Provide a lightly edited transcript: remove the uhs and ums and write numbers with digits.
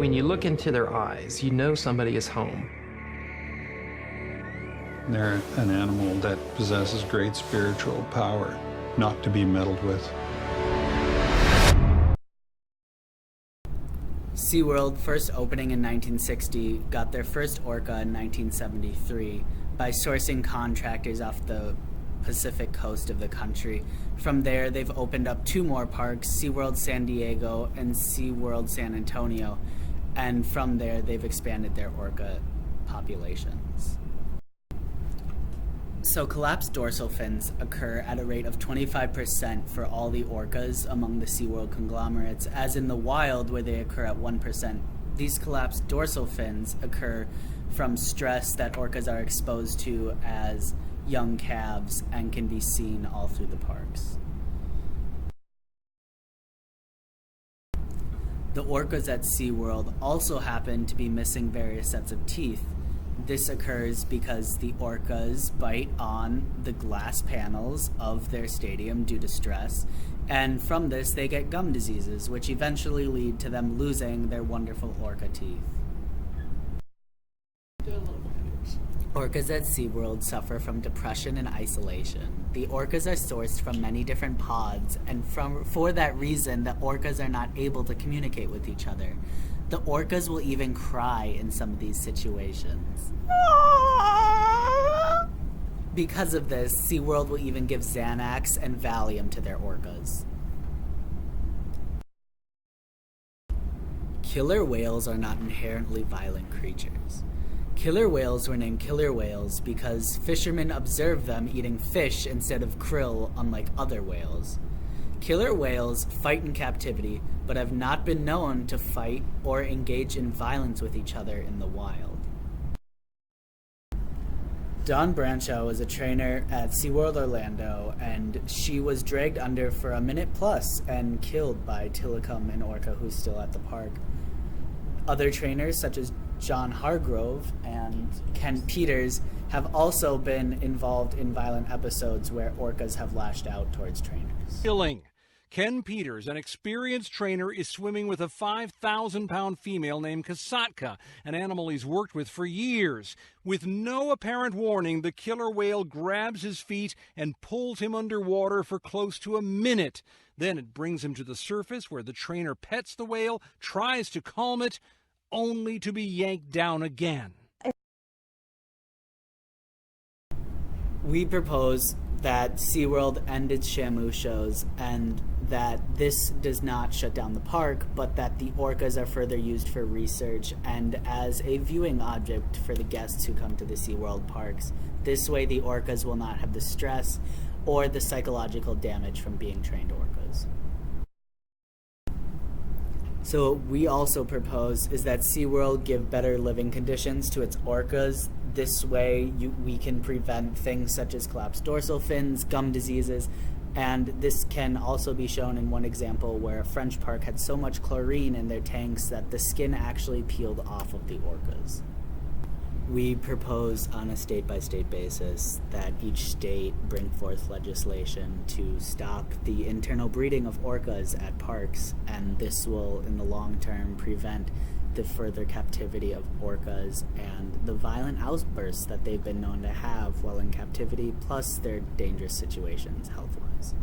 When you look into their eyes, you know somebody is home. They're an animal that possesses great spiritual power, not to be meddled with. SeaWorld, first opening in 1960, got their first orca in 1973 by sourcing contractors off the Pacific coast of the country. From there, they've opened up 2 more parks, SeaWorld San Diego and SeaWorld San Antonio, and from there, they've expanded their orca populations. So collapsed dorsal fins occur at a rate of 25% for all the orcas among the SeaWorld conglomerates, as in the wild where they occur at 1%. These collapsed dorsal fins occur from stress that orcas are exposed to as young calves and can be seen all through the parks. The orcas at SeaWorld also happen to be missing various sets of teeth. This occurs because the orcas bite on the glass panels of their stadium due to stress, and from this they get gum diseases, which eventually lead to them losing their wonderful orca teeth. Orcas at SeaWorld suffer from depression and isolation. The orcas are sourced from many different pods, and for that reason, the orcas are not able to communicate with each other. The orcas will even cry in some of these situations. Because of this, SeaWorld will even give Xanax and Valium to their orcas. Killer whales are not inherently violent creatures. Killer whales were named killer whales because fishermen observed them eating fish instead of krill, unlike other whales. Killer whales fight in captivity, but have not been known to fight or engage in violence with each other in the wild. Dawn Branchow was a trainer at SeaWorld Orlando, and she was dragged under for a minute plus and killed by Tilikum, an orca who's still at the park. Other trainers, such as John Hargrove and Ken Peters, have also been involved in violent episodes where orcas have lashed out towards trainers. Killing. Ken Peters, an experienced trainer, is swimming with a 5,000-pound female named Kasatka, an animal he's worked with for years. With no apparent warning, the killer whale grabs his feet and pulls him underwater for close to a minute. Then it brings him to the surface where the trainer pets the whale, tries to calm it, only to be yanked down again. We propose that SeaWorld end its Shamu shows and that this does not shut down the park, but that the orcas are further used for research and as a viewing object for the guests who come to the SeaWorld parks. This way the orcas will not have the stress or the psychological damage from being trained orcas. So what we also propose is that SeaWorld give better living conditions to its orcas. This way we can prevent things such as collapsed dorsal fins, gum diseases, and this can also be shown in one example where a French park had so much chlorine in their tanks that the skin actually peeled off of the orcas. We propose on a state-by-state basis that each state bring forth legislation to stop the internal breeding of orcas at parks, and this will, in the long term, prevent the further captivity of orcas and the violent outbursts that they've been known to have while in captivity, plus their dangerous situations health-wise.